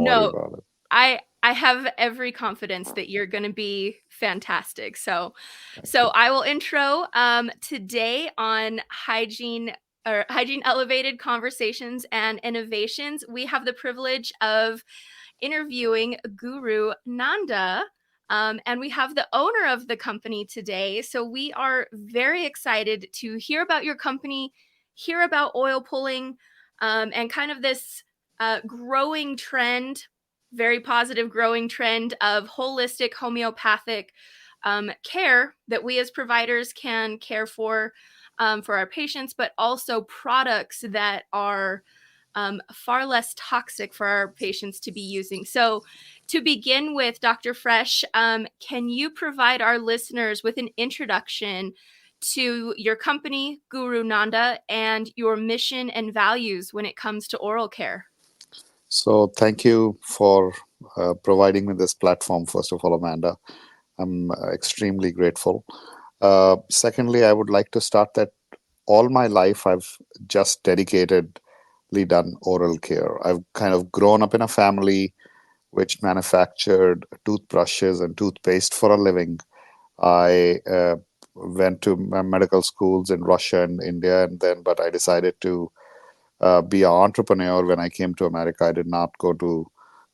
worry No, about it. I have every confidence that you're going to be fantastic. So Okay. I will intro today on hygiene elevated conversations and innovations. We have the privilege of interviewing Guru Nanda. And we have the owner of the company today. So we are very excited to hear about your company, hear about oil pulling, and kind of this growing trend, very positive growing trend of holistic homeopathic care that we as providers can care for our patients, but also products that are far less toxic for our patients to be using. So, to begin with, Dr. Fresh, can you provide our listeners with an introduction to your company, Guru Nanda, and your mission and values when it comes to oral care? So thank you for providing me this platform, first of all, Amanda. I'm extremely grateful. Secondly, I would like to start that all my life I've just dedicatedly done oral care. I've kind of grown up in a family which manufactured toothbrushes and toothpaste for a living. I went to medical schools in Russia and India, and then, but I decided to be an entrepreneur when I came to America. I did not go to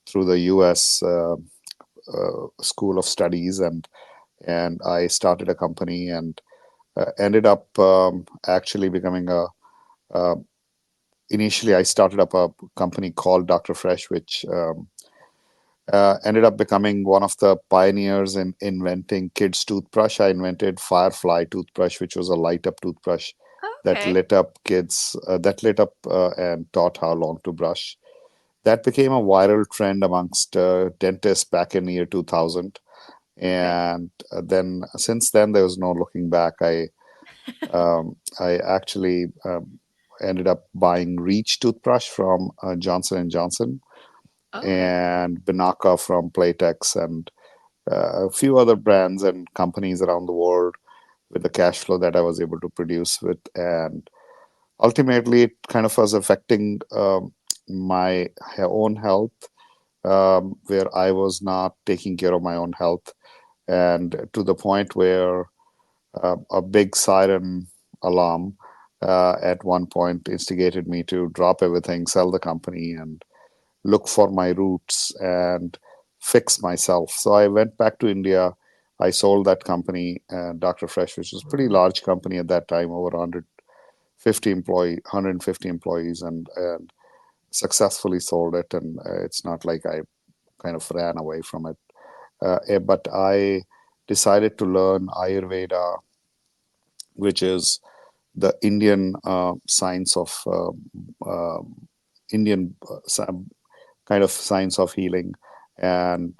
through the U.S. School of Studies, and I started a company and ended up actually becoming a. Initially, I started up a company called Dr. Fresh, which ended up becoming one of the pioneers in inventing kids' toothbrush. I invented Firefly toothbrush, which was a light up toothbrush that Okay. lit up kids, that lit up and taught how long to brush. That became a viral trend amongst dentists back in year 2000. Okay. And then since then, there was no looking back. I actually ended up buying Reach toothbrush from Johnson and Johnson Okay. and Banaka from Playtex and a few other brands and companies around the world with the cash flow that I was able to produce with. And ultimately, it kind of was affecting my own health, where I was not taking care of my own health. And to the point where a big siren alarm at one point instigated me to drop everything, sell the company, and look for my roots and fix myself. So I went back to India. I sold that company, Dr. Fresh, which was a pretty large company at that time, over 150 employees, and successfully sold it. And it's not like I kind of ran away from it. But I decided to learn Ayurveda, which is the Indian science of uh, Indian kind of science of healing. And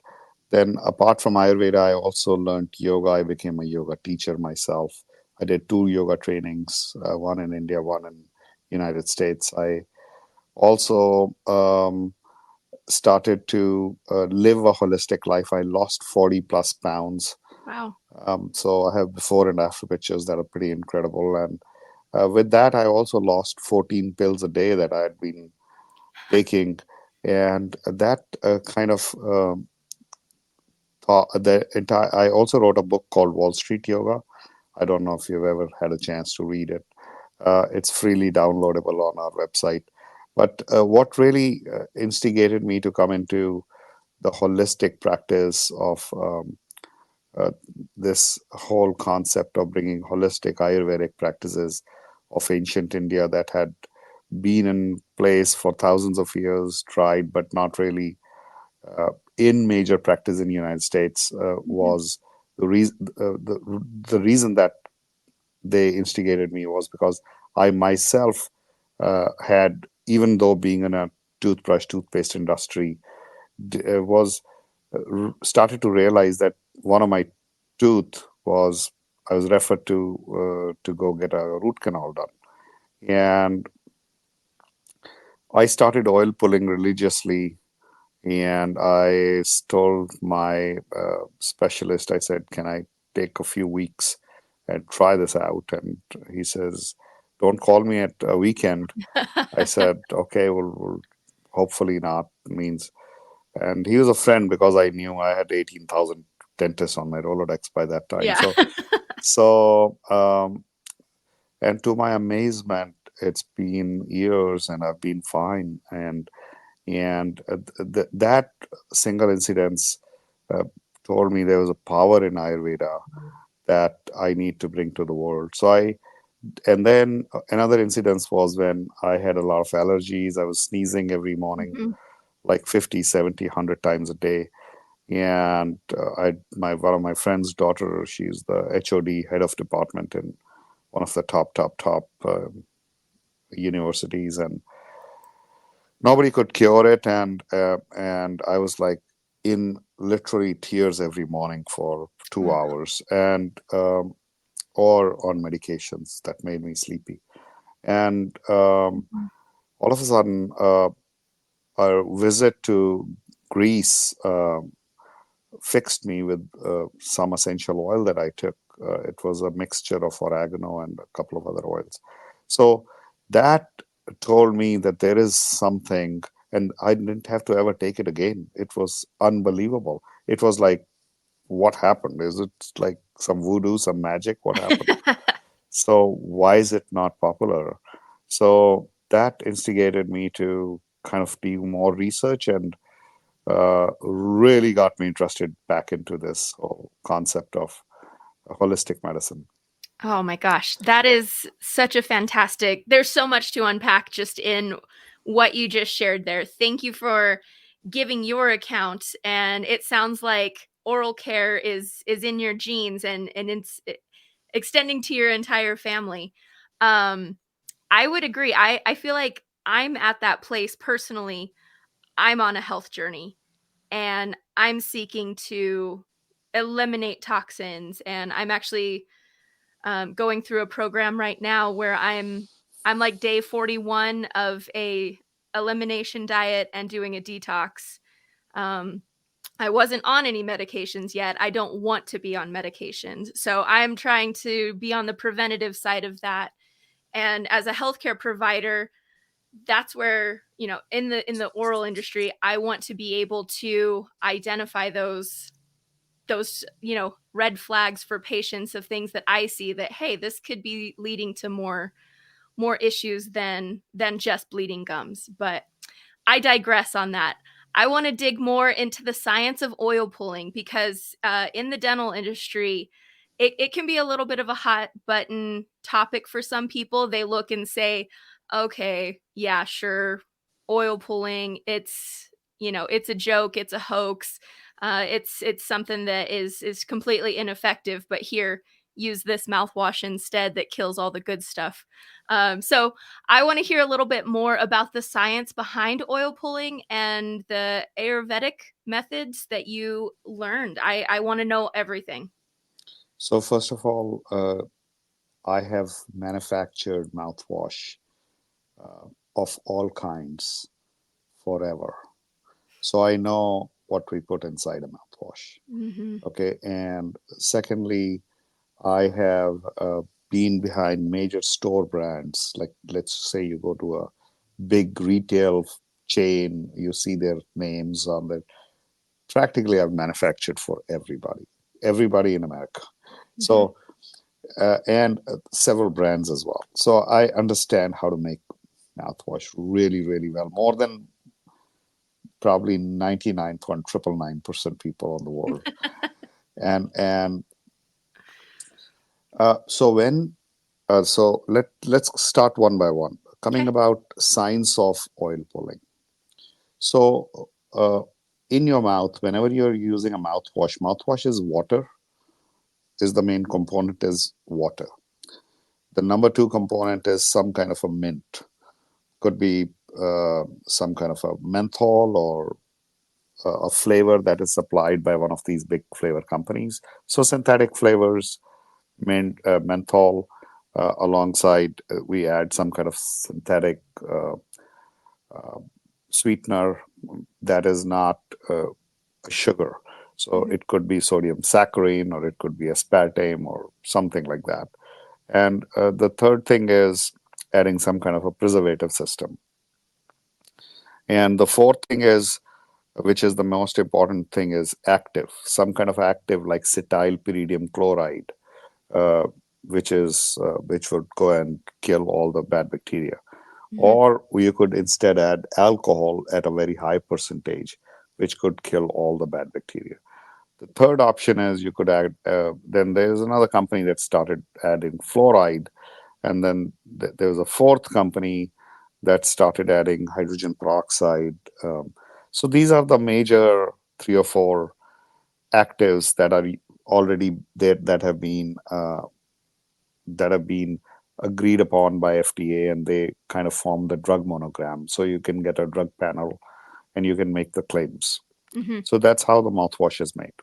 then, apart from Ayurveda, I also learned yoga. I became a yoga teacher myself. I did two yoga trainings, one in India, one in United States. I also started to live a holistic life. I lost 40 plus pounds. Wow. So I have before and after pictures that are pretty incredible. And with that, I also lost 14 pills a day that I had been taking. And that kind of the entire. I also wrote a book called Wall Street Yoga. I don't know if you've ever had a chance to read it. It's freely downloadable on our website. But what really instigated me to come into the holistic practice of uh, this whole concept of bringing holistic Ayurvedic practices of ancient India that had been in place for thousands of years, tried but not really in major practice in the United States, Mhm. was the reason that they instigated me was because I myself had, even though being in a toothpaste industry, was started to realize that one of my tooth was I was referred to go get a root canal done, and I started oil pulling religiously. And I told my specialist, I said, "Can I take a few weeks and try this out?" And he says, "Don't call me at a weekend." I said, "Okay, well hopefully not." Means And he was a friend because I knew I had 18,000 dentists on my Rolodex by that time. Yeah. So, and to my amazement, it's been years and I've been fine. And that single incidence uh, told me there was a power in Ayurveda that I need to bring to the world. And then another incidence was when I had a lot of allergies. I was sneezing every morning, Mhm. like 50, 70, 100 times a day. And one of my friend's daughter, she's the HOD, head of department in one of the top universities, and nobody could cure it. And I was like in literally tears every morning for 2 hours, and or on medications that made me sleepy. And Mhm. all of a sudden, a visit to Greece fixed me with some essential oil that I took. It was a mixture of oregano and a couple of other oils. So that told me that there is something, and I didn't have to ever take it again. It was unbelievable. It was like, what happened? Is it like some voodoo, some magic? What happened? So why is it not popular? So that instigated me to kind of do more research and really got me interested back into this whole concept of holistic medicine. Oh my gosh, that is such a fantastic. There's so much to unpack just in what you just shared there. Thank you for giving your account, and it sounds like oral care is in your genes, and it's extending to your entire family. Um I would agree. I feel like I'm at that place personally. I'm on a health journey and I'm seeking to eliminate toxins, and I'm actually going through a program right now where I'm like day 41 of a elimination diet and doing a detox. Um, I wasn't on any medications yet. I don't want to be on medications, so I'm trying to be on the preventative side of that. And as a healthcare provider, that's where, in the oral industry, I want to be able to identify those red flags for patients of things that I see that, hey, this could be leading to more issues than just bleeding gums. But I digress on that. I want to dig more into the science of oil pulling because in the dental industry, it can be a little bit of a hot button topic for some people. They look and say, okay, yeah, sure, oil pulling, it's a joke, it's a hoax, it's something that is completely ineffective. But here, use this mouthwash instead that kills all the good stuff. So I want to hear a little bit more about the science behind oil pulling and the Ayurvedic methods that you learned. I want to know everything. So, first of all, I have manufactured mouthwash of all kinds forever. So, I know what we put inside a mouthwash. Hmm. Okay. And secondly, I have been behind major store brands. Like, let's say you go to a big retail chain, you see their names on the practically I've manufactured for everybody in America. Hmm. So, and several brands as well. So I understand how to make mouthwash really, really well, more than probably 99.999% people in the world. And so when so let's start one by one. Coming Okay. about science of oil pulling. So in your mouth, whenever you're using a mouthwash is water, is the main component is water. The number two component is some kind of a mint. Could be some kind of a menthol or a flavor that is supplied by one of these big flavor companies. So synthetic flavors, menthol, alongside we add some kind of synthetic sweetener that is not a sugar. So Hmm. it could be sodium saccharin or it could be aspartame or something like that. And the third thing is adding some kind of a preservative system. And the fourth thing is which is the most important thing, is active, some kind of active like cetylpyridium chloride, uh, which would go and kill all the bad bacteria. Mm-hmm. Or you could instead add alcohol at a very high percentage, which could kill all the bad bacteria. The third option is you could add, then there's another company that started adding fluoride. And then there was a fourth company that started adding hydrogen peroxide. So these are the major three or four actives that are already there, that have been agreed upon by FDA, and they kind of form the drug monogram. So you can get a drug panel and you can make the claims. Mm-hmm. So that's how the mouthwash is made.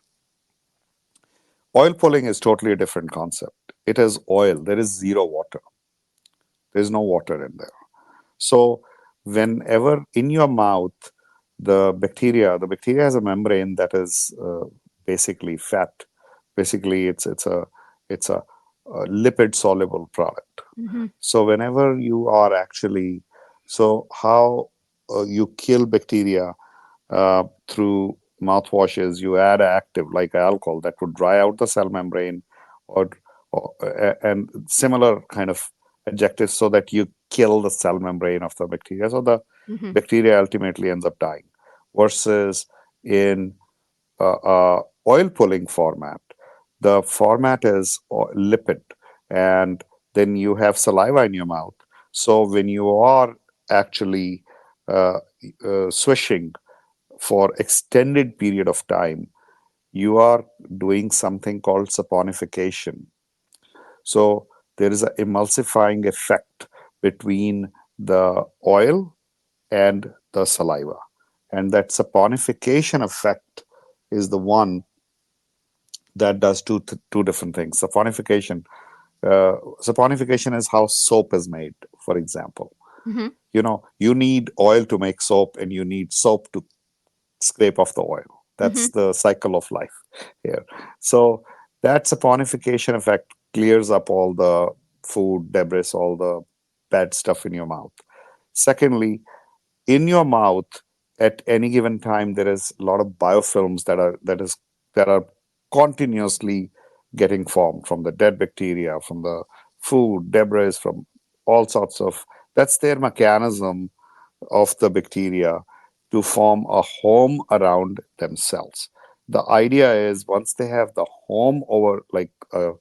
Oil pulling is totally a different concept. It is oil. There is zero water. There is no water in there. So whenever in your mouth, the bacteria has a membrane that is basically fat. Basically, it's a lipid soluble product. Mm-hmm. So whenever you are actually, so how you kill bacteria through mouthwashes, you add active like alcohol that would dry out the cell membrane, or, and similar kind of adjectives, so that you kill the cell membrane of the bacteria. So the Mm-hmm. bacteria ultimately ends up dying. Versus in oil pulling format, the format is lipid, and then you have saliva in your mouth. So when you are actually uh, swishing for extended period of time, you are doing something called saponification. So there is an emulsifying effect between the oil and the saliva, and that saponification effect is the one that does two different things. Saponification is how soap is made, for example. Mm-hmm. You need oil to make soap, and you need soap to scrape off the oil. Mm-hmm. That's the cycle of life here. So that saponification effect clears up all the food debris, all the bad stuff in your mouth. Secondly, in your mouth at any given time, there is a lot of biofilms that are continuously getting formed from the dead bacteria, from the food debris, from all sorts of, that's their mechanism of the bacteria to form a home around themselves. The idea is once they have the home over, like a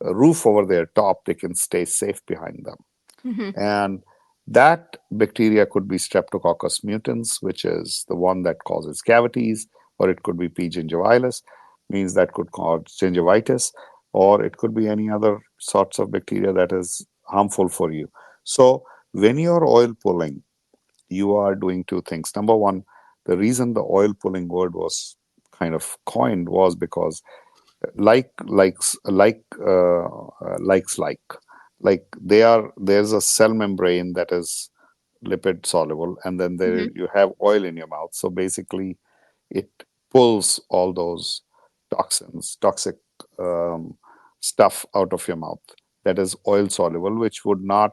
roof over their top, they can stay safe behind them. Mm-hmm. And that bacteria could be Streptococcus mutans, which is the one that causes cavities, or it could be P. gingivitis, means that could cause gingivitis, or it could be any other sorts of bacteria that is harmful for you. So when you're oil pulling, you are doing two things. Number one, the reason the oil pulling word was kind of coined was because like there's a cell membrane that is lipid soluble, and then there Mm-hmm. you have oil in your mouth. So basically it pulls all those toxic um, stuff out of your mouth that is oil soluble, which would not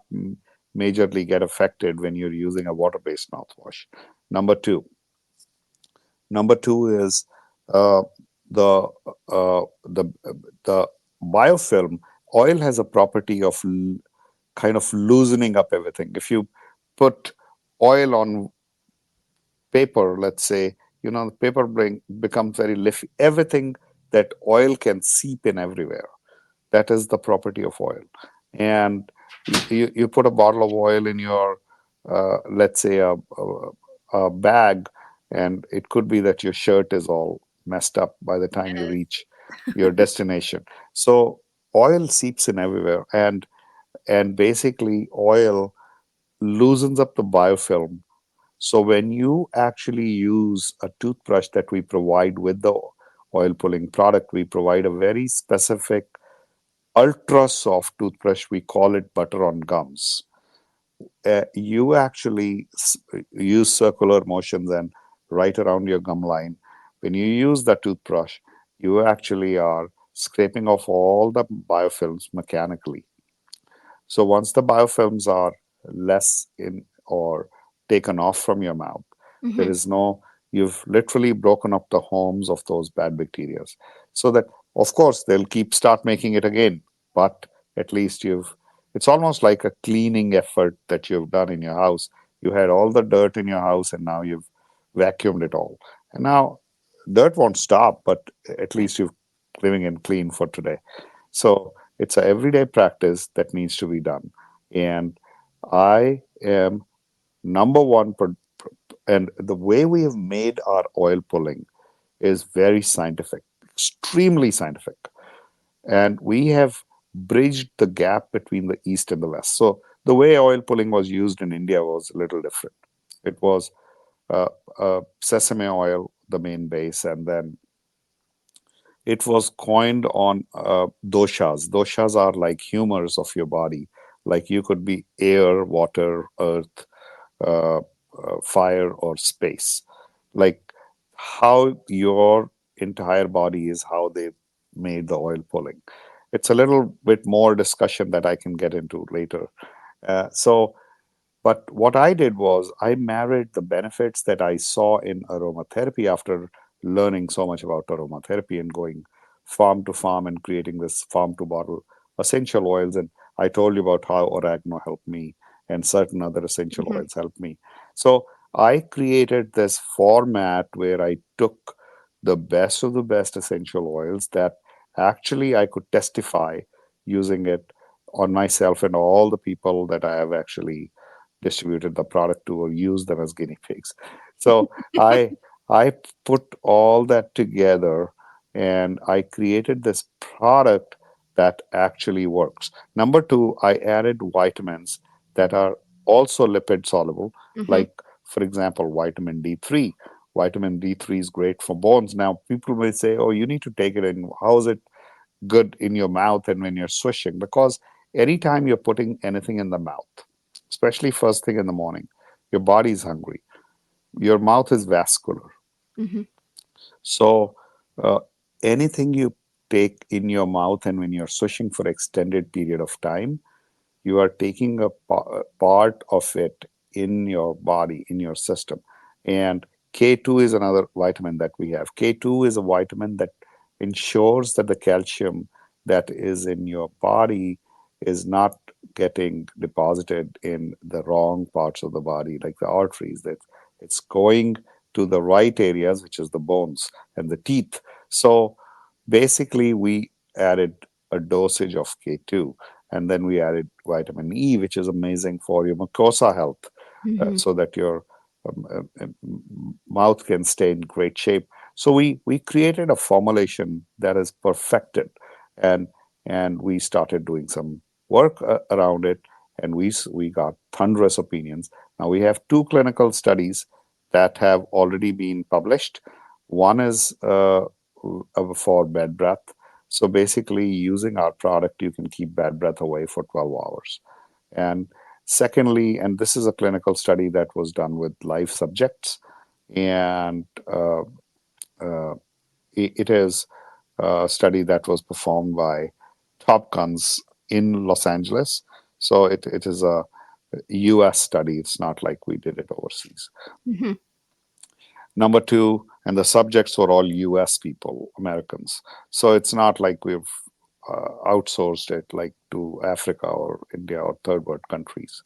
majorly get affected when you're using a water based mouthwash. number two Number two is uh, the the the biofilm. Oil has a property of kind of loosening up everything. If you put oil on paper, let's say, the paper becomes very liffy. Everything that oil can seep in everywhere. That is the property of oil. And you put a bottle of oil in your, let's say, a bag, and it could be that your shirt is all messed up by the time you Yes. reach your destination. So oil seeps in everywhere, and basically oil loosens up the biofilm. So when you actually use a toothbrush that we provide with the oil pulling product, we provide a very specific ultra soft toothbrush. We call it butter on gums. You actually use circular motions and right around your gum line. When you use the toothbrush, you actually are scraping off all the biofilms mechanically. So once the biofilms are less in or taken off from your mouth, there Mm-hmm. is no, you've literally broken up the homes of those bad bacteria. So that, of course, they'll start making it again, but at least it's almost like a cleaning effort that you've done in your house. You had all the dirt in your house and now you've vacuumed it all. And now dirt won't stop, but at least you're living in clean for today. So it's an everyday practice that needs to be done. And I am number one, and the way we have made our oil pulling is very scientific, extremely scientific. And we have bridged the gap between the East and the West. So the way oil pulling was used in India was a little different. It was uh, sesame oil, the main base, and then it was coined on doshas. Doshas are like humors of your body. Like you could be air, water, earth, fire, or space. Like how your entire body is, how they made the oil pulling. It's a little bit more discussion that I can get into later. So but what I did was I married the benefits that I saw in aromatherapy after learning so much about aromatherapy and going farm to farm and creating this farm to bottle essential oils. And I told you about how oregano helped me and certain other essential Mm-hmm. oils helped me. So I created this format where I took the best of the best essential oils that actually I could testify using it on myself and all the people that I have actually distributed the product to or used them as guinea pigs. So I put all that together and I created this product that actually works. Number two, I added vitamins that are also lipid soluble, Mm-hmm. like for example, vitamin D3. Vitamin D3 is great for bones. Now, people may say, oh, you need to take it in. How is it good in your mouth and when you're swishing? Because anytime you're putting anything in the mouth, especially first thing in the morning, your body is hungry. Your mouth is vascular. Mm-hmm. So uh, anything you take in your mouth and when you're swishing for extended period of time, you are taking a part of it in your body, in your system. And K2 is another vitamin that we have. K2 is a vitamin that ensures that the calcium that is in your body is not getting deposited in the wrong parts of the body, like the arteries, that it's going to the right areas, which is the bones and the teeth. So basically, we added a dosage of K2 and then we added vitamin E, which is amazing for your mucosa health, Mm-hmm. so that your mouth can stay in great shape. So we created a formulation that is perfected, and we started doing some work around it, and we got thunderous opinions. Now we have two clinical studies that have already been published. One is for bed breath. So basically, using our product, you can keep bad breath away for 12 hours. And secondly, and this is a clinical study that was done with live subjects, and it is a study that was performed by Top Guns in Los Angeles. So it is a US study. It's not like we did it overseas. Mm-hmm. Number two, and the subjects were all US people, Americans. So it's not like we've outsourced it like to Africa or India or third world countries.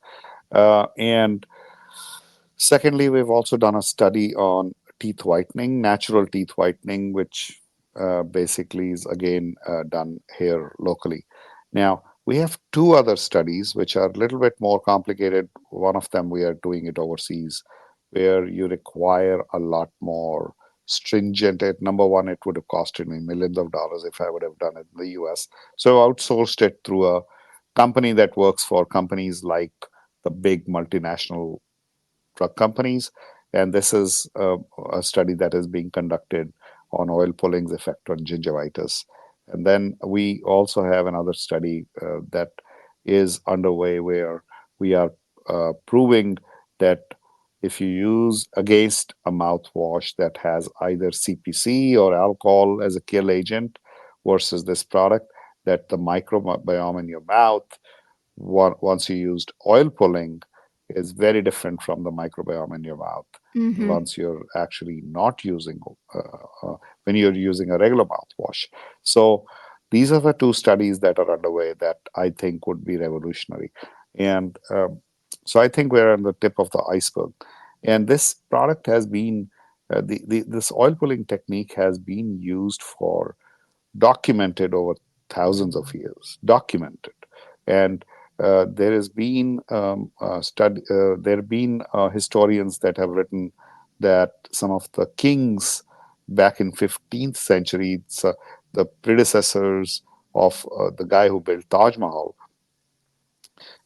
And secondly, we've also done a study on teeth whitening, natural teeth whitening, which basically is again done here locally. Now, we have two other studies which are a little bit more complicated. One of them we are doing it overseas, where you require a lot more stringent. Number one, it would have costed me millions of dollars if I would have done it in the US. So I outsourced it through a company that works for companies like the big multinational drug companies. And this is a study that is being conducted on oil pulling's effect on gingivitis. And then we also have another study that is underway where we are proving that if you use against a mouthwash that has either CPC or alcohol as a kill agent versus this product, that the microbiome in your mouth, once you used oil pulling, is very different from the microbiome in your mouth Mm-hmm. once you're actually not using, when you're using a regular mouthwash. So these are the two studies that are underway that I think would be revolutionary. And so I think we're on the tip of the iceberg. And this product has been, this oil pulling technique has been used for documented over thousands of years, documented. And there has been there have been historians that have written that some of the kings back in 15th century, the predecessors of the guy who built Taj Mahal,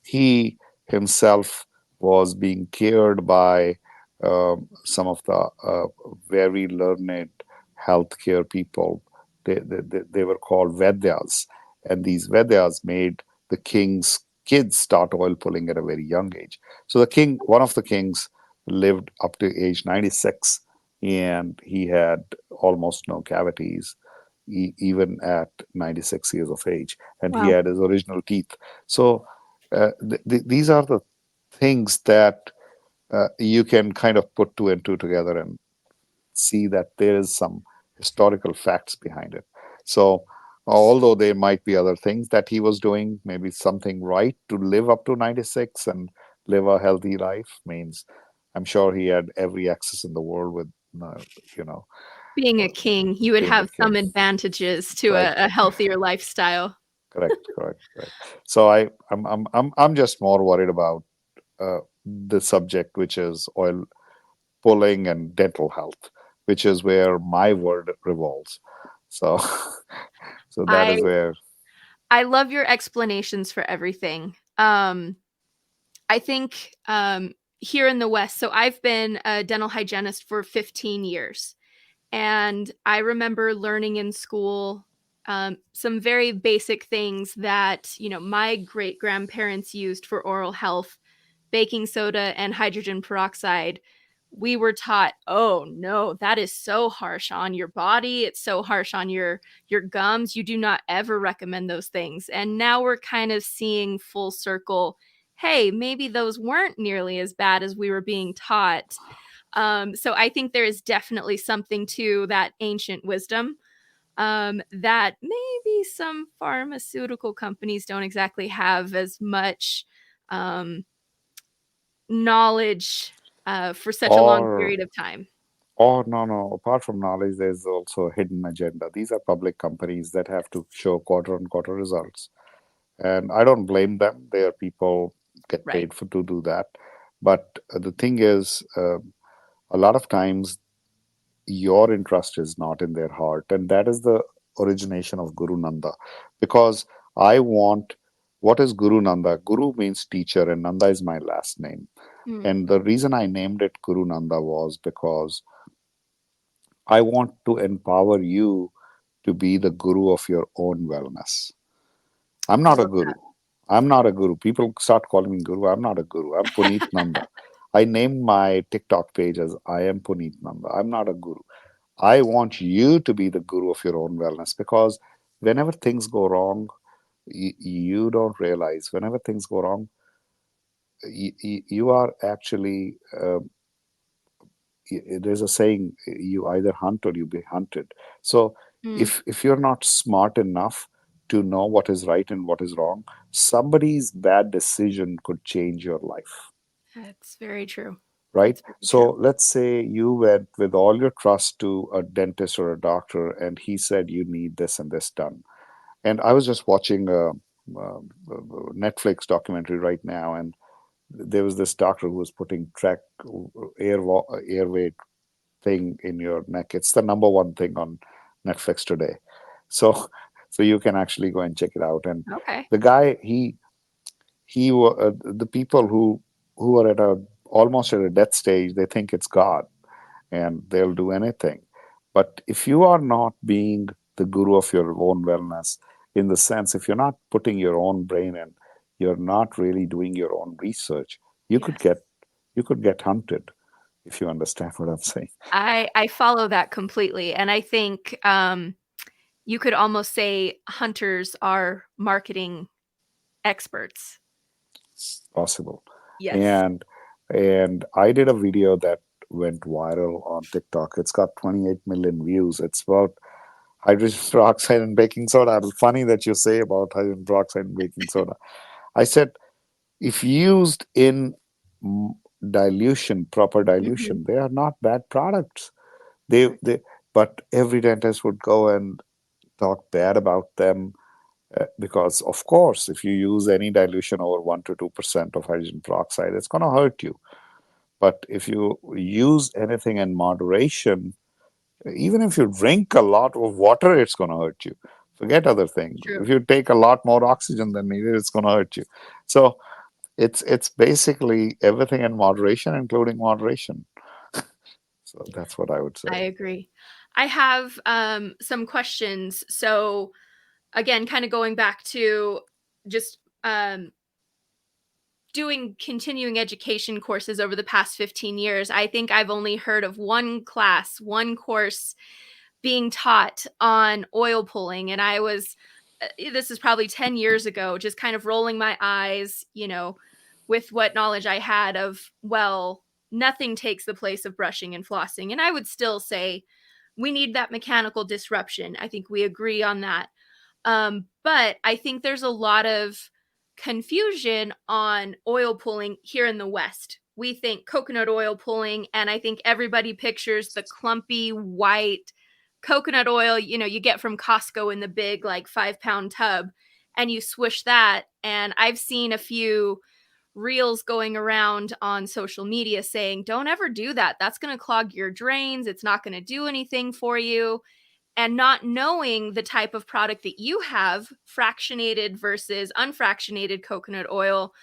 he himself was being cared by some of the very learned healthcare people. They were called Vedyas, and these Vedyas made the king's kids start oil pulling at a very young age. So the king, one of the kings, lived up to age 96, and he had almost no cavities, even at 96 years of age, and he Wow. had his original teeth. So these are the things that you can kind of put two and two together and see that there is some historical facts behind it. So, although there might be other things that he was doing, maybe something right to live up to 96 and live a healthy life means I'm sure he had every access in the world with, uh, you know, Being a uh, king, you would being a have some king. advantages to Right. a healthier lifestyle. Correct. Correct. Correct. So I'm just more worried about the subject, which is oil pulling and dental health, which is where my world revolves. So, so that I is where. I love your explanations for everything. I think here in the West, so I've been a dental hygienist for 15 years. And I remember learning in school some very basic things that, my great grandparents used for oral health, baking soda and hydrogen peroxide. We were taught, oh no, that is so harsh on your body. It's so harsh on your gums. You do not ever recommend those things. And now we're kind of seeing full circle, hey, maybe those weren't nearly as bad as we were being taught. So I think there is definitely something to that ancient wisdom that maybe some pharmaceutical companies don't exactly have as much um, knowledge for such a long or period of time. or no, no, apart from knowledge, there's also a hidden agenda. These are public companies that have to show quarter on quarter results, and I don't blame them. Their people get Right. paid for to do that. But the thing is, a lot of times your interest is not in their heart, and that is the origination of Guru Nanda. Because I want, what is Guru Nanda? Guru means teacher, and Nanda is my last name. Mm, And the reason I named it Guru Nanda was because I want to empower you to be the guru of your own wellness. I'm I not a love guru. that. I'm not a guru. People start calling me guru. I'm not a guru. I'm Puneet Nanda. I named my TikTok page as I am Puneet Nanda. I'm not a guru. I want you to be the guru of your own wellness, because whenever things go wrong, you don't realize. Whenever things go wrong, you are actually, there's a saying, you either hunt or you be hunted. So Mm, if you're not smart enough to know what is right and what is wrong, somebody's bad decision could change your life, that's very true. right? That's very So true. let's say you went with all your trust to a dentist or a doctor, and he said you need this and this done. And I was just watching a Netflix documentary right now, and there was this doctor who was putting track airway thing in your neck. It's the number one thing on Netflix today. So so you can actually go and check it out. And Okay. the guy, the people who are at a almost at a death stage, they think it's God, and they'll do anything. But if you are not being the guru of your own wellness, in the sense, if you're not putting your own brain in, you're not really doing your own research, you could Yes. get you could get hunted, if you understand what I'm saying. I follow that completely. And I think you could almost say hunters are marketing experts. Possible. Yes. And And I did a video that went viral on TikTok. It's got 28 million views. It's about hydrogen peroxide and baking soda. It's funny that you say about hydrogen peroxide and baking soda. I said, if used in dilution, proper Hmm. dilution, they are not bad products. They, but every dentist would go and talk bad about them because, of course, if you use any dilution over 1 to 2% of hydrogen peroxide, it's going to hurt you. But if you use anything in moderation, even if you drink a lot of water, it's going to hurt you. Forget other things. True. If you take a lot more oxygen than needed, it's going to hurt you. So it's basically everything in moderation, including moderation. So that's what I would I say. agree. I have some questions. So again, kind of going back to just doing continuing education courses over the past 15 years, I think I've only heard of one class, one course being taught on oil pulling. And I was, this is probably 10 years ago, just kind of rolling my eyes, with what knowledge I had of, well, nothing takes the place of brushing and flossing. And I would still say we need that mechanical disruption. I think we agree on that. But I think there's a lot of confusion on oil pulling here in the West. We think coconut oil pulling, and I think everybody pictures the clumpy white coconut oil, you get from Costco in the big, like 5 pound tub, and you swish that. And I've seen a few reels going around on social media saying, don't ever do that. That's going to clog your drains. It's not going to do anything for you, and not knowing the type of product that you have, fractionated versus unfractionated coconut oil,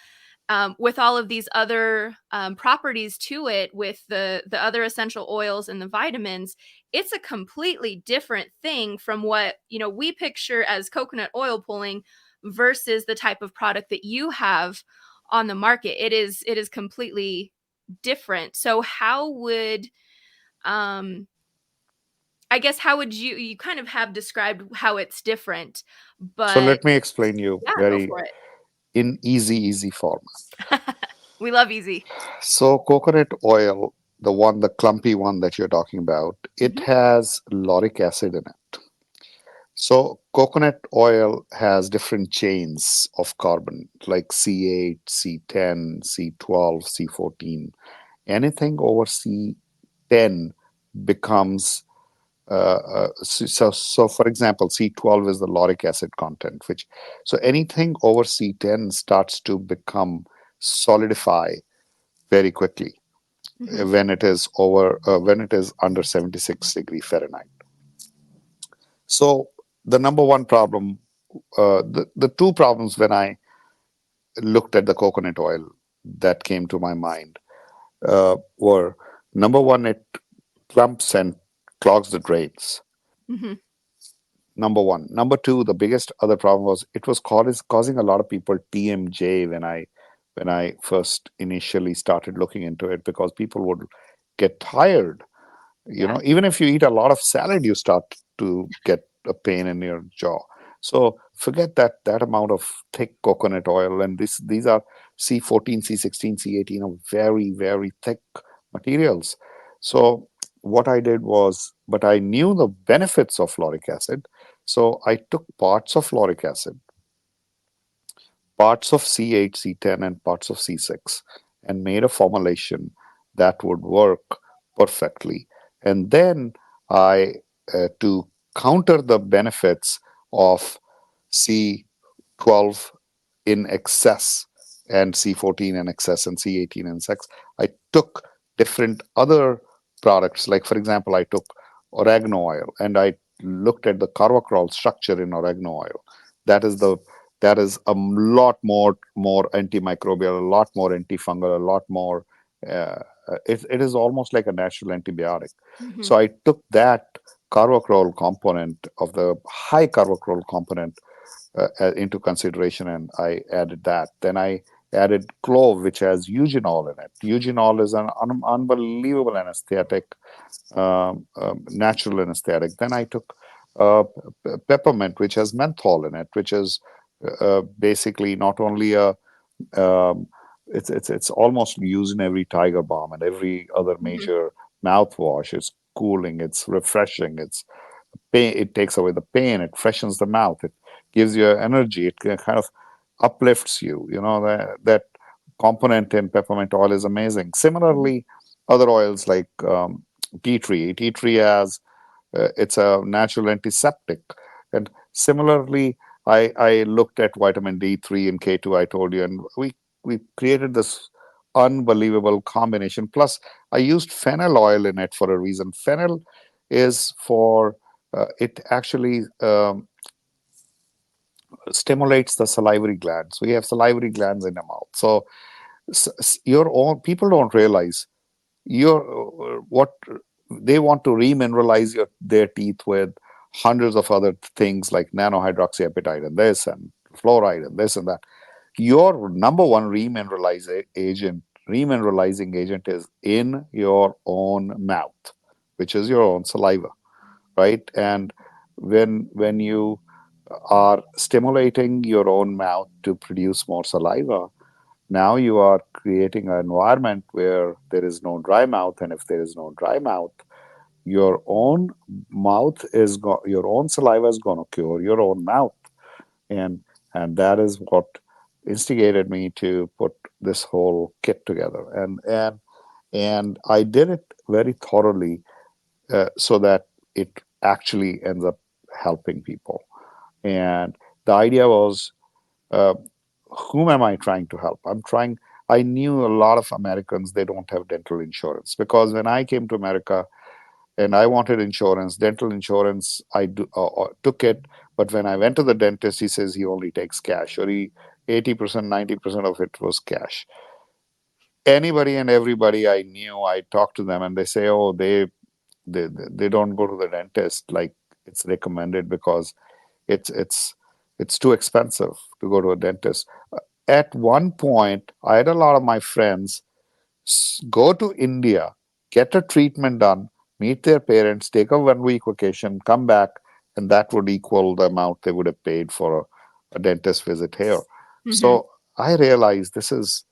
with all of these other properties to it, with the other essential oils and the vitamins, it's a completely different thing from what we picture as coconut oil pulling versus the type of product that you have on the market. It is completely different. So how would um I guess how would you kind of have described how it's different, So but let me explain you yeah, go very for it. in easy form. We love easy. So coconut oil, the clumpy one that you're talking about, it Mhm, has lauric acid in it. So coconut oil has different chains of carbon like C8, C10, C12, C14. Anything over C10 becomes so for example, C12 is the lauric acid content, which so anything over C10 starts to become solidify very quickly mhm, when it is under 76 degree Fahrenheit. So the number one problem, the two problems when I looked at the coconut oil that came to my mind were number one, it clumps and clogs the drains. mhm, Number one. Number two, the biggest other problem was it was causing a lot of people TMJ when I first initially started looking into it because people would get tired. yeah, Even if you eat a lot of salad, you start to get a pain in your jaw. So forget that amount of thick coconut oil, and these are C14, C16, C18 are very thick materials. So what I did was, but I knew the benefits of lauric acid, so I took parts of lauric acid, parts of C8, C10, and parts of C6, and made a formulation that would work perfectly. And then to counter the benefits of C12 in excess and C14 in excess and C18 in excess, I took different other products. Like, for example, I took oregano oil and I looked at the carvacrol structure in oregano oil. That is the that is a lot more antimicrobial, a lot more antifungal, a lot more. It is almost like a natural antibiotic. mhm, So I took that carvacrol component of the high carvacrol component into consideration, and I added that. Then I added clove, which has eugenol in it. Eugenol is an unbelievable anesthetic, natural anesthetic. Then I took peppermint, which has menthol in it, which is basically not only a um, it's almost used in every Tiger Balm and every other Hmm. major mouthwash. It's cooling, it's refreshing, it's pain. It takes away the pain, it freshens the mouth, it gives you energy, it kind of uplifts you. You know, that component in peppermint oil is amazing. Hmm. Similarly, other oils like tea tree has it's a natural antiseptic. And similarly, I looked at vitamin D3 and K2, I told you, and we created this unbelievable combination. Plus, I used fennel oil in it for a reason. Fennel is for, it actually stimulates the salivary glands. So you have salivary glands in your mouth. So your own people don't realize your what they want to remineralize their teeth with hundreds of other things like nanohydroxyapatite and this and fluoride and this and that. Your number one remineralizing agent is in your own mouth, which is your own saliva, right? And when you are stimulating your own mouth to produce more saliva, now you are creating an environment where there is no dry mouth, and if there is no dry mouth, your own your own saliva is going to cure your own mouth, and that is what instigated me to put this whole kit together, and I did it very thoroughly so that it actually ends up helping people. And the idea was, uh, whom am I trying to help? I knew a lot of Americans, they don't have dental insurance because when I came to America and I wanted insurance, dental insurance, took it. But when I went to the dentist, he says he only takes cash, or 80%, 90% of it was cash. Anybody and everybody I knew, I talked to them and they say, oh, they don't go to the dentist like it's recommended because it's it's too expensive to go to a dentist. At one point, I had a lot of my friends go to India, get a treatment done, meet their parents, take a 1 week vacation, come back, and that would equal the amount they would have paid for a dentist visit here. Hmm. So I realized this is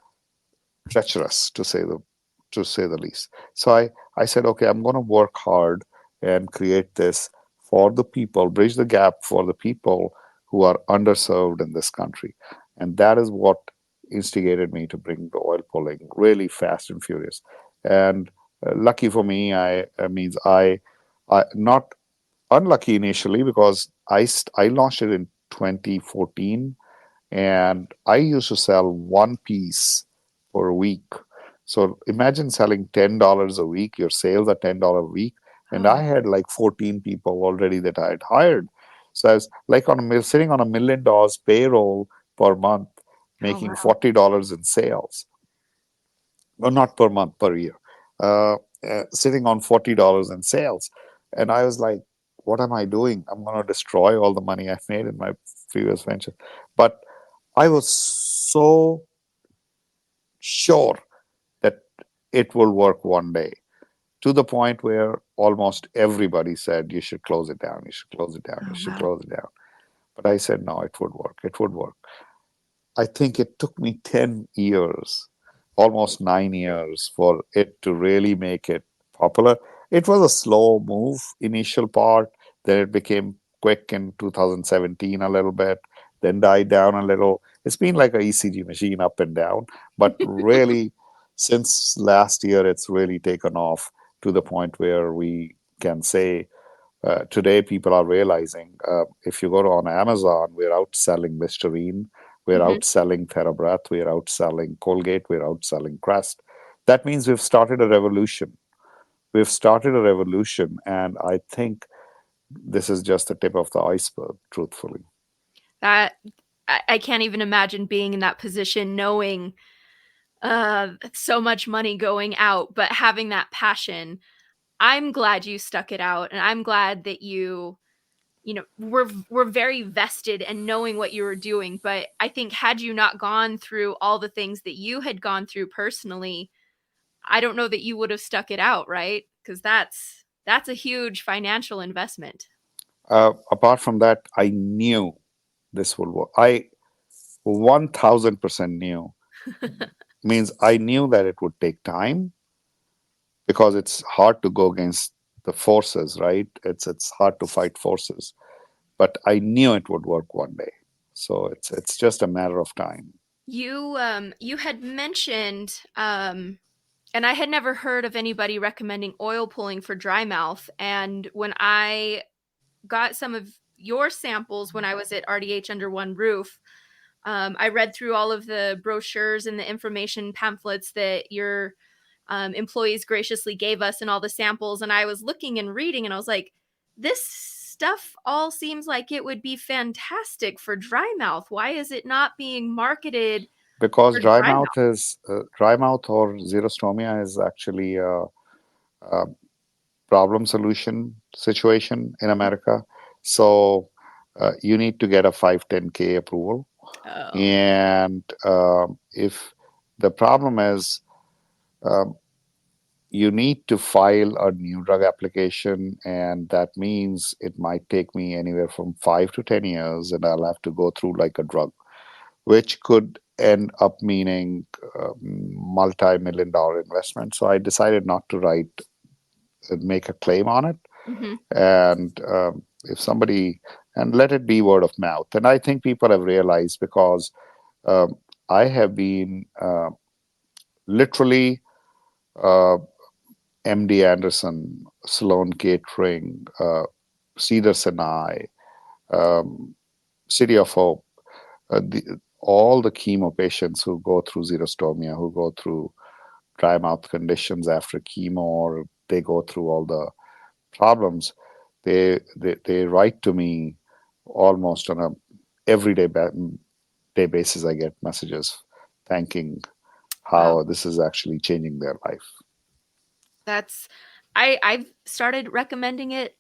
treacherous to say the least. So I said, okay, I'm going to work hard and create this for the people, bridge the gap for the people who are underserved in this country. And that is what instigated me to bring the oil pulling really fast and furious. And lucky for me, I not unlucky initially because I launched it in 2014 and I used to sell one piece per week. So imagine selling $10 a week. Your sales are $10 a week, and I Oh, had like 14 people already that I had hired. So I was like sitting on $1 million payroll per month, oh making wow. $40 in sales, or not per month, per year, uh, sitting on $40 in sales. And I was like, what am I doing? I'm going to destroy all the money I've made in my previous venture. But I was so sure that it will work one day, to the point where almost everybody said, you should close it down, you should close it down, you Oh should wow. close it down. But I said, no, it would work. It would work. I think it took me 10 years, almost 9 years, for it to really make it popular. It was a slow move, initial part, then it became quick in 2017 a little bit, then died down a little. It's been like a ECG machine up and down, but really, since last year, it's really taken off to the point where we can say today people are realizing if you go to on Amazon, we're outselling Listerine, we're Hmm. outselling TheraBreath, we're outselling Colgate, we're outselling Crest. That means we've started a revolution. We've started a revolution, and I think this is just the tip of the iceberg, truthfully. That I can't even imagine being in that position, knowing so much money going out, but having that passion. I'm glad you stuck it out, and I'm glad that were very vested in knowing what you were doing. But I think had you not gone through all the things that you had gone through personally, I don't know that you would have stuck it out, right? Because that's a huge financial investment. Apart from that, I knew this will work. I 1000% knew Means I knew that it would take time because it's hard to go against the forces, right? It's hard to fight forces, but I knew it would work one day. So it's just a matter of time. You had mentioned and I had never heard of anybody recommending oil pulling for dry mouth. And when I got some of your samples when I was at RDH Under One Roof, I read through all of the brochures and the information pamphlets that your employees graciously gave us and all the samples. And I was looking and reading, and I was like, this stuff all seems like it would be fantastic for dry mouth. Why is it not being marketed Because for dry mouth? dry mouth or xerostomia is actually a problem solution situation in America. So you need to get a 510K approval. Oh. And if the problem is um, you need to file a new drug application, and that means it might take me anywhere from 5 to 10 years, and I'll have to go through like a drug, which could end up meaning multi-million dollar investment. So I decided not to make a claim on it, Mm-hmm. and if somebody and let it be word of mouth. And I think people have realized because um, I have been literally uh, MD Anderson, Sloan Catering, Cedar Sinai, um, City of Hope, all the chemo patients who go through xerostomia, who go through dry mouth conditions after chemo, or they go through all the problems, they write to me almost on a everyday day basis. I get messages thanking Wow. how this is actually changing their life. That's I've started recommending it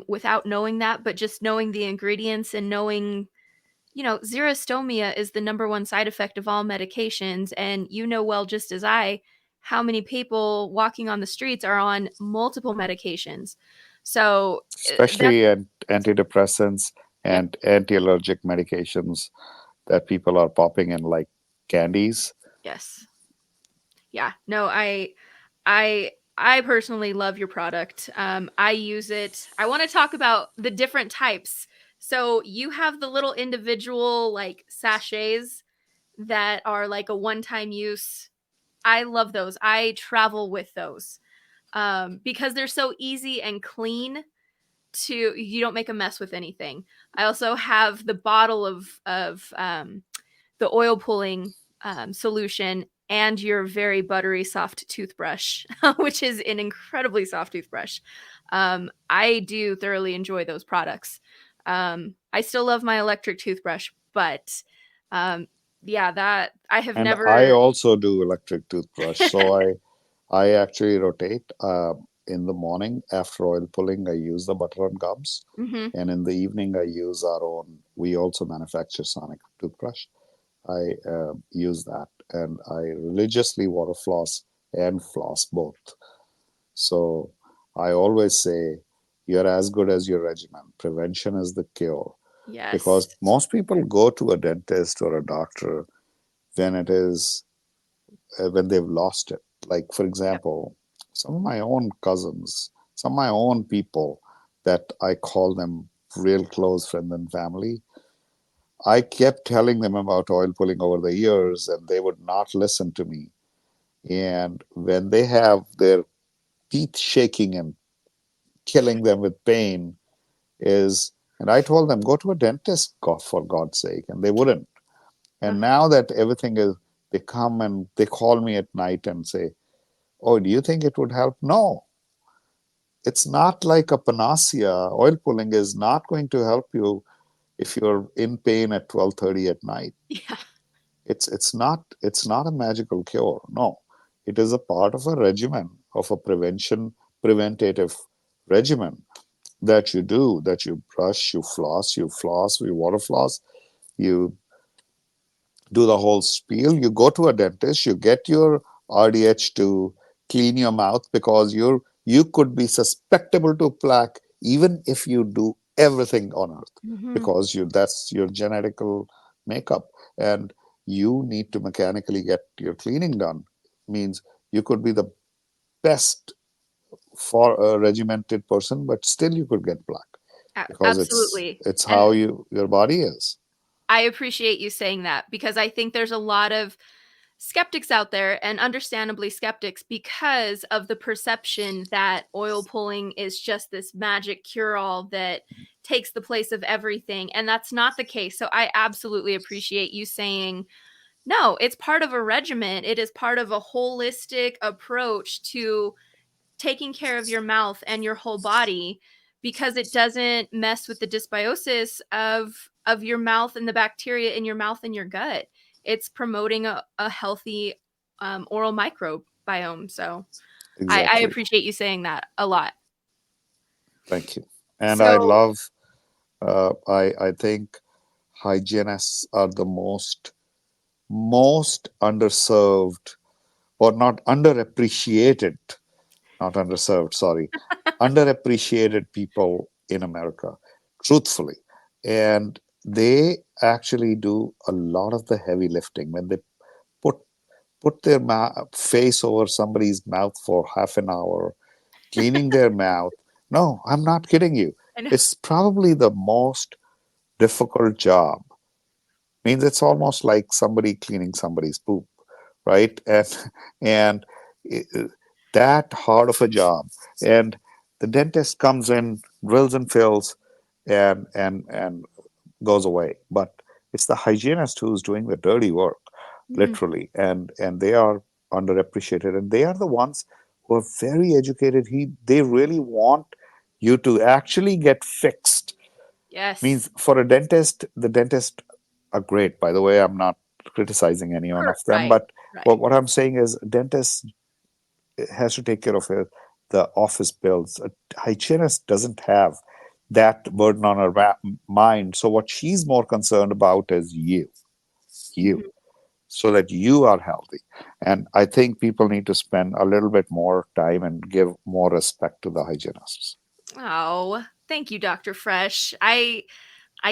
without knowing that, but just knowing the ingredients and knowing, xerostomia is the number one side effect of all medications, and you know well just as I how many people walking on the streets are on multiple medications. So that's Especially antidepressants yep, and anti-allergic medications that people are popping in like candies. yes. Yeah. No, I personally love your product. I use it. I want to talk about the different types. So you have the little individual like sachets that are like a one-time use. I love those. I travel with those because they're so easy and clean. To you don't make a mess with anything. I also have the bottle of the oil pulling solution and your very buttery soft toothbrush, which is an incredibly soft toothbrush. I do thoroughly enjoy those products. I still love my electric toothbrush, but um, yeah, that I have And I never. also do electric toothbrush. So I actually rotate. In the morning after oil pulling, I use the butter and gums. Hmm. And in the evening, I use our own, we also manufacture Sonic toothbrush. I use that, and I religiously water floss and floss both. So I always say you're as good as your regimen. Prevention is the cure, because Yes. most people go to a dentist or a doctor when it is when they've lost it. Like for Yep. example, some of my own cousins, some of my own people that I call them real close friends and family, I kept telling them about oil pulling over the years, and they would not listen to me. And when they have their teeth shaking and killing them with pain, and I told them, go to a dentist, God, for God's sake, and they wouldn't. And Uh, now that everything is, they come and they call me at night and say, oh, do you think it would help? No, it's not like a panacea. Oil pulling is not going to help you if you're in pain at 12:30 at night. yeah. It's not a magical cure. No, it is a part of a regimen of a preventative regimen that you do, that you brush, you water floss, you do the whole spiel. You go to a dentist, you get your RDH to clean your mouth because you could be susceptible to plaque even if you do everything on earth Hmm. because you that's your genetical makeup. And you need to mechanically get your cleaning done. Means you could be the best for a regimented person, but still you could get black because Absolutely. it's And how your body is. I appreciate you saying that because I think there's a lot of skeptics out there, and understandably skeptics, because of the perception that oil pulling is just this magic cure all that takes the place of everything. And that's not the case. So I absolutely appreciate you saying, no, it's part of a regimen. It is part of a holistic approach to taking care of your mouth and your whole body, because it doesn't mess with the dysbiosis of your mouth and the bacteria in your mouth and your gut. It's promoting a healthy oral microbiome. So I Exactly. appreciate you saying that a lot. Thank you. And I So love, I think hygienists are the most underserved, or not underappreciated, not underserved, sorry, underappreciated people in America, truthfully. And they actually do a lot of the heavy lifting when they put put their face over somebody's mouth for half an hour, cleaning their mouth. No, I'm not kidding you. I know. It's probably the most difficult job. Means it's almost like somebody cleaning somebody's poop, right? And i- that hard of a job. And the dentist comes in, drills and fills, and goes away. But it's the hygienist who's doing the dirty work, Mhm. literally, and they are underappreciated, and they are the ones who are very educated. They really want you to actually get fixed. Yes. Means for a dentist, the dentists are great. By the way, I'm not criticizing any one of them, Right. but Right. what I'm saying is, dentist has to take care of the office bills. A hygienist doesn't have that burden on her mind. So what she's more concerned about is you, Mhm. so that you are healthy. And I think people need to spend a little bit more time and give more respect to the hygienists. Oh, thank you, Dr. Fresh. I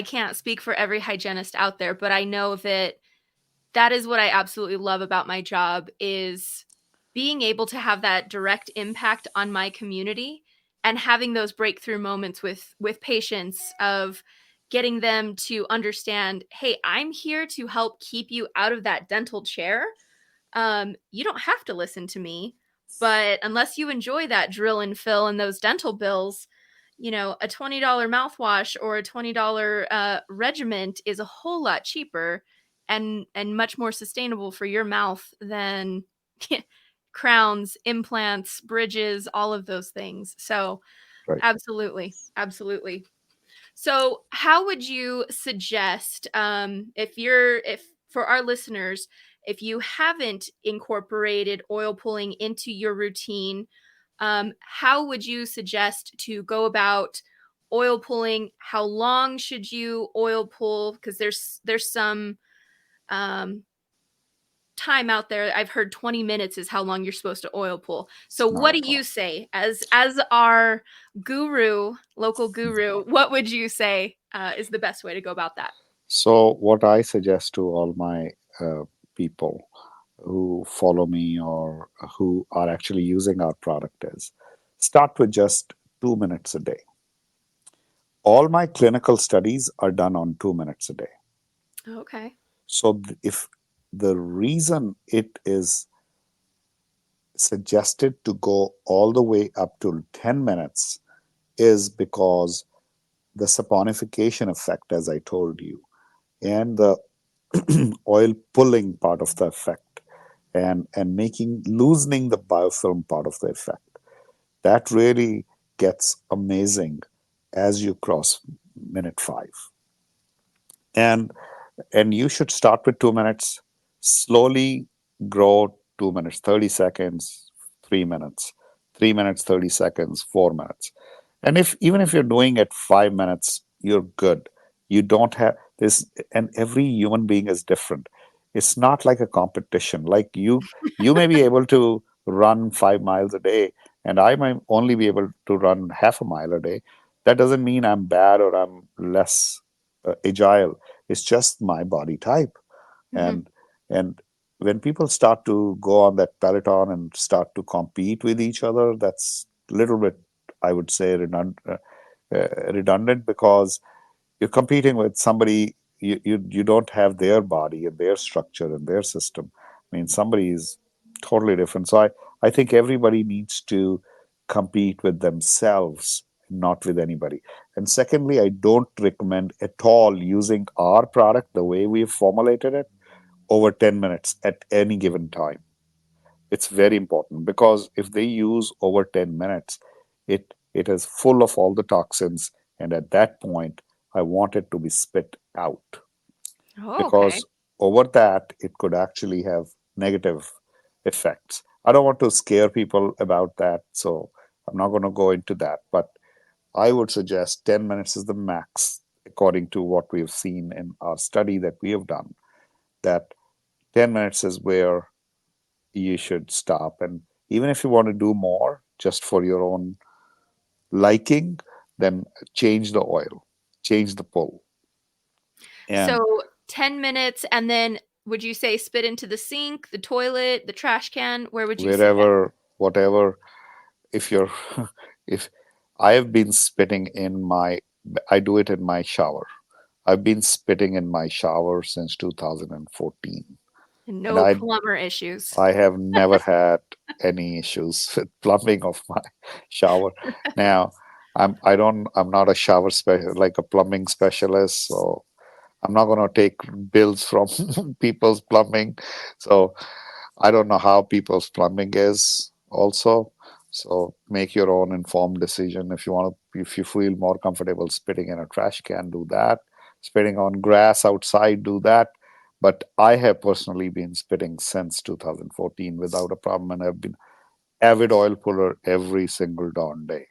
can't speak for every hygienist out there, but I know that that is what I absolutely love about my job, is being able to have that direct impact on my community and having those breakthrough moments with patients, of getting them to understand, hey, I'm here to help keep you out of that dental chair. You don't have to listen to me, but unless you enjoy that drill and fill and those dental bills, a $20 mouthwash or a $20 regiment is a whole lot cheaper and much more sustainable for your mouth than crowns, implants, bridges, all of those things. So, Right. absolutely, absolutely. So, how would you suggest, if for our listeners, if you haven't incorporated oil pulling into your routine, how would you suggest to go about oil pulling? How long should you oil pull? Because there's some um, time out there. I've heard 20 minutes is how long you're supposed to oil pull. So Not what do at you all. say as our guru, local guru? What would you say is the best way to go about that? So, what I suggest to all my people who follow me or who are actually using our product is, start with just 2 minutes a day. All my clinical studies are done on 2 minutes a day. Okay. So, if the reason it is suggested to go all the way up to 10 minutes is because the saponification effect, as I told you, and the oil pulling part of the effect, and making loosening the biofilm part of the effect, that really gets amazing as you cross minute 5. And and you should start with 2 minutes, slowly grow 2 minutes, 30 seconds, 3 minutes, 3 minutes, 30 seconds, 4 minutes. And if even if you're doing it 5 minutes, you're good. You don't have this, and every human being is different. It's not like a competition. Like you may be able to run 5 miles a day, and I might only be able to run half a mile a day. That doesn't mean I'm bad or I'm less agile. It's just my body type. Hmm. And And when people start to go on that peloton and start to compete with each other, that's a little bit, I would say, redundant, because you're competing with somebody. You don't have their body and their structure and their system. I mean, somebody is totally different. So I think everybody needs to compete with themselves, not with anybody. And secondly, I don't recommend at all using our product the way we've formulated it over 10 minutes at any given time. It's very important, because if they use over 10 minutes, it is full of all the toxins, and at that point, I want it to be spit out, Oh, okay. because over that, it could actually have negative effects. I don't want to scare people about that, so I'm not going to go into that. But I would suggest 10 minutes is the max, according to what we've seen in our study that we have done, that 10 minutes is where you should stop. And even if you want to do more just for your own liking, then change the oil, change the pull, and So 10 minutes, and then would you say spit into the sink, the toilet, the trash can? Where would you say that? wherever, whatever. If you're, if I have been spitting in my, I do it in my shower. I've been spitting in my shower since 2014, And and no plumber issues. I have never had any issues with plumbing of my shower. Now, I'm not a shower special, like a plumbing specialist, so I'm not going to take bills from people's plumbing. So I don't know how people's plumbing is also. So make your own informed decision. If you want to, if you feel more comfortable spitting in a trash can, do that. Spitting on grass outside, do that. But I have personally been spitting since 2014 without a problem, and I've been avid oil puller every single darn day.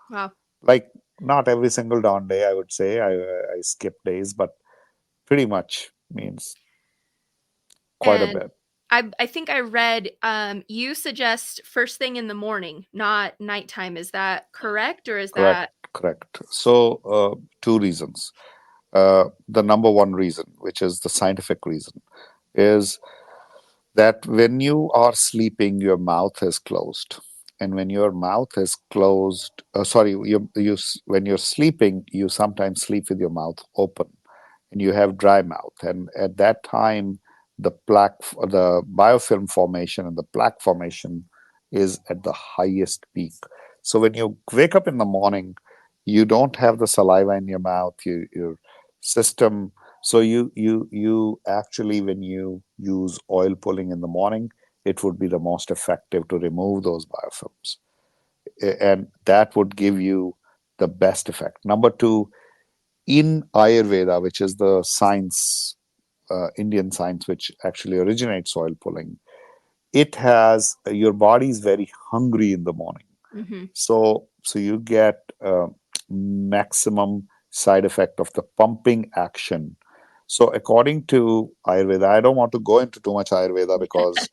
Wow. Like, not every single darn day, I would say. I skip days, but pretty much means quite a And bit. I think I read you suggest first thing in the morning, not nighttime. Is that correct, or is Correct, that correct. So, two reasons. The number one reason, which is the scientific reason, is that when you are sleeping, your mouth is closed. And when your mouth is closed, sorry, when you're sleeping, you sometimes sleep with your mouth open and you have dry mouth. And at that time, the biofilm formation and the plaque formation is at the highest peak. So when you wake up in the morning, you don't have the saliva in your mouth. Your system. So you actually, when you use oil pulling in the morning, it would be the most effective to remove those biofilms, and that would give you the best effect. Number two, in Ayurveda, which is the science, Indian science, which actually originates oil pulling, it has your body is very hungry in the morning. mm-hmm. So you get maximum side effect of the pumping action. So according to Ayurveda, I don't want to go into too much Ayurveda because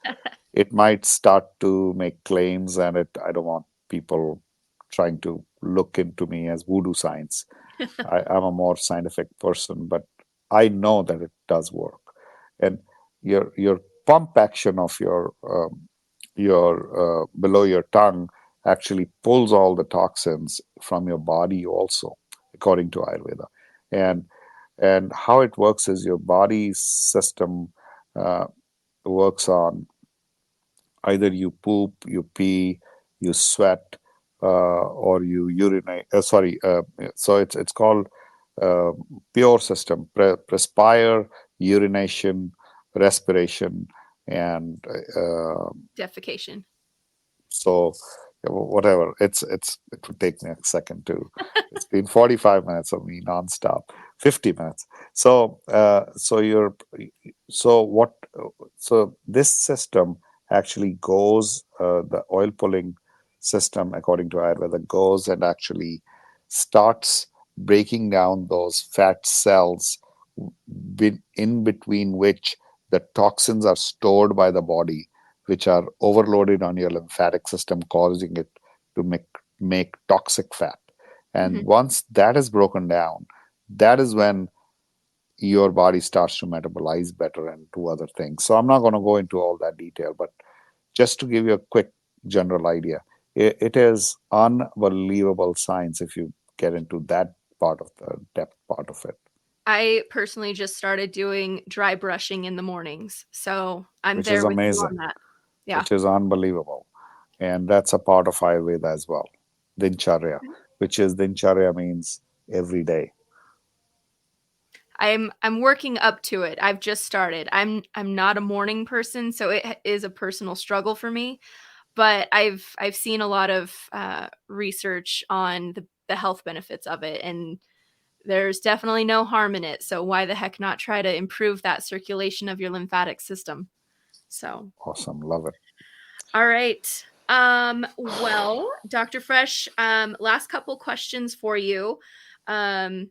it might start to make claims, and I don't want people trying to look into me as voodoo science. I'm a more scientific person, but I know that it does work. And your pump action of your below your tongue actually pulls all the toxins from your body also, according to Ayurveda. And and how it works is your body system uh, works on either you poop, you pee, you sweat, or you urinate. Sorry, so it's called uh, pure system: perspire, urination, respiration, and Defecation. so whatever. It would take me a second to. It's been 45 minutes of me nonstop, 50 minutes. So what? So this system actually goes. The oil pulling system, according to Ayurveda, goes and actually starts breaking down those fat cells in between which the toxins are stored by the body, which are overloaded on your lymphatic system, causing it to make toxic fat. Mm-hmm. And once that is broken down, that is when your body starts to metabolize better and do other things. So I'm not going to go into all that detail, but just to give you a quick general idea, it is unbelievable science if you get into that part of the depth part of it, I personally just started doing dry brushing in the mornings. So I'm which is there with you amazing, on that. Yeah. which is unbelievable. And that's a part of Ayurveda as well. Dincharya, which is Dincharya means every day. I'm working up to it. I've just started. I'm not a morning person, so it is a personal struggle for me. But I've seen a lot of research on the health benefits of it, and there's definitely no harm in it. So why the heck not try to improve that circulation of your lymphatic system? So, Awesome. Love it. all right. Well, Dr. Fresh, last couple questions for you. Um,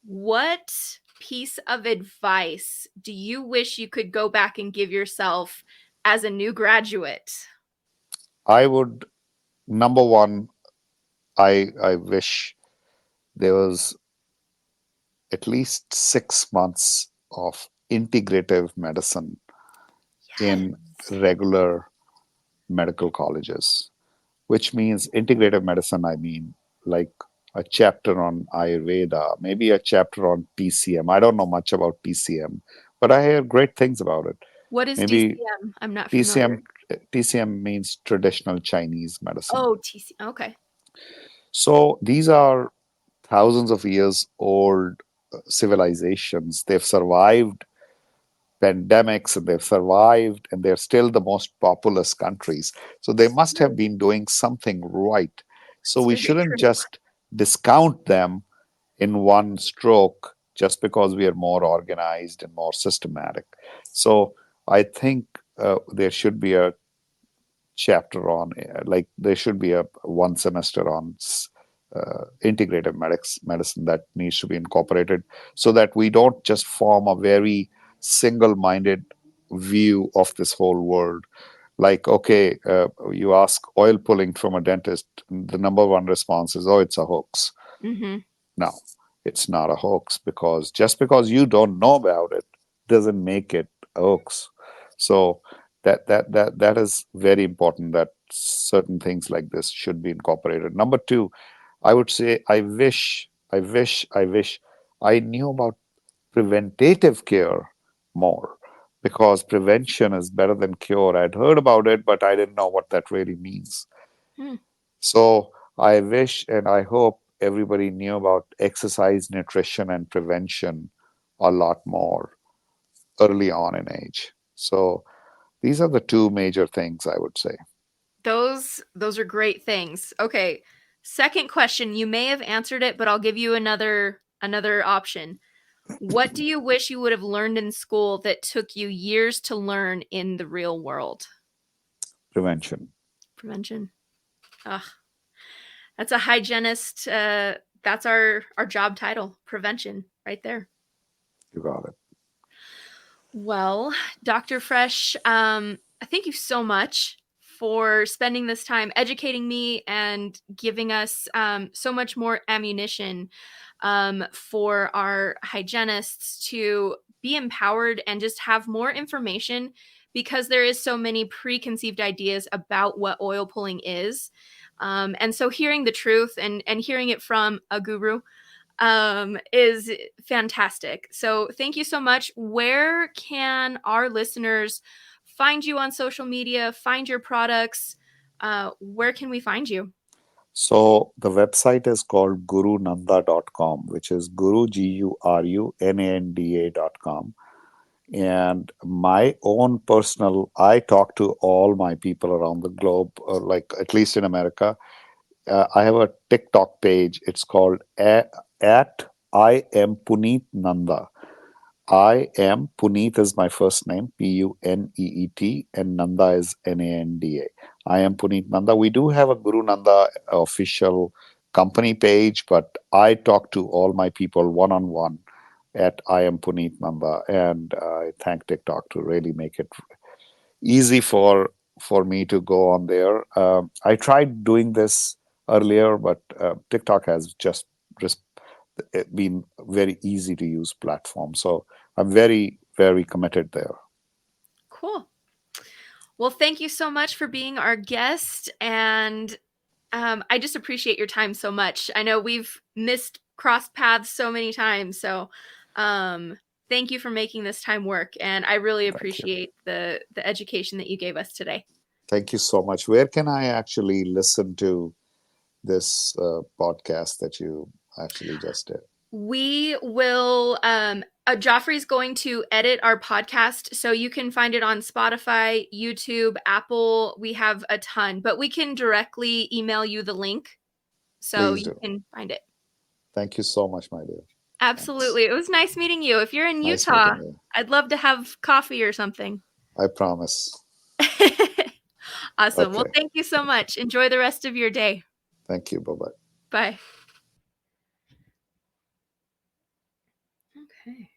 what piece of advice do you wish you could go back and give yourself as a new graduate? I would, number one, I wish there was at least 6 months of integrative medicine Yes. in regular medical colleges, which means integrative medicine, I mean, like a chapter on Ayurveda, maybe a chapter on TCM. I don't know much about TCM, but I hear great things about it. What is Maybe DCM? I'm not familiar. TCM, TCM means traditional Chinese medicine. Oh, TC. Okay. So these are thousands of years old civilizations. They've survived pandemics and they've survived and they're still the most populous countries. So they must have been doing something right. So It's we very shouldn't true. just discount them in one stroke just because we are more organized and more systematic. So I think there should be a chapter on like there should be a one semester on integrative medicine that needs to be incorporated so that we don't just form a very single-minded view of this whole world. Like, okay, you ask oil pulling from a dentist, the number one response is, oh, it's a hoax. Mm-hmm. No, it's not a hoax, because just because you don't know about it doesn't make it a hoax. So that is very important, that certain things like this should be incorporated. Number two, I would say I wish I knew about preventative care more, because prevention is better than cure. I'd heard about it, but I didn't know what that really means. Hmm. So I wish and I hope everybody knew about exercise, nutrition, and prevention a lot more early on in age. So these are the two major things I would say. Those are great things. Okay. Second question, you may have answered it, but I'll give you another option. What do you wish you would have learned in school that took you years to learn in the real world? Prevention. Prevention. Ugh, that's a hygienist. That's our job title, prevention, right there. You got it. Well, Dr. Fresh, thank you so much for spending this time educating me and giving us so much more ammunition for our hygienists to be empowered and just have more information, because there is so many preconceived ideas about what oil pulling is. And so hearing the truth and hearing it from a guru is fantastic. So thank you so much. Where can our listeners find you on social media, find your products? Where can we find you? So the website is called gurunanda.com, which is guru, GURUNANDA.com. And my own personal, I talk to all my people around the globe, like at least in America. I have a TikTok page. It's called at I am Puneet Nanda. I am Puneet is my first name, Puneet, and Nanda is Nanda. I am Puneet Nanda. We do have a Guru Nanda official company page, but I talk to all my people one on one at I am Puneet Nanda, and I thank TikTok to really make it easy for me to go on there. I tried doing this earlier, but TikTok has just it been very easy to use platform. So I'm very, very committed there. Cool. Well, thank you so much for being our guest. And I just appreciate your time so much. I know we've missed cross paths so many times. So thank you for making this time work. And I really Thank you. appreciate the education that you gave us today. Thank you so much. Where can I actually listen to this podcast that you actually just did? We will Joffrey's going to edit our podcast, so you can find it on Spotify, YouTube, Apple. We have a ton, but we can directly email you the link so Please you do. can find it. Thank you so much, my dear. Thanks. Absolutely. It was nice meeting you. If you're in Nice Utah, meeting you. I'd love to have coffee or something. I promise. Awesome. Well, Okay. thank you so much. Enjoy the rest of your day. Thank you. Bye bye. Bye. Okay.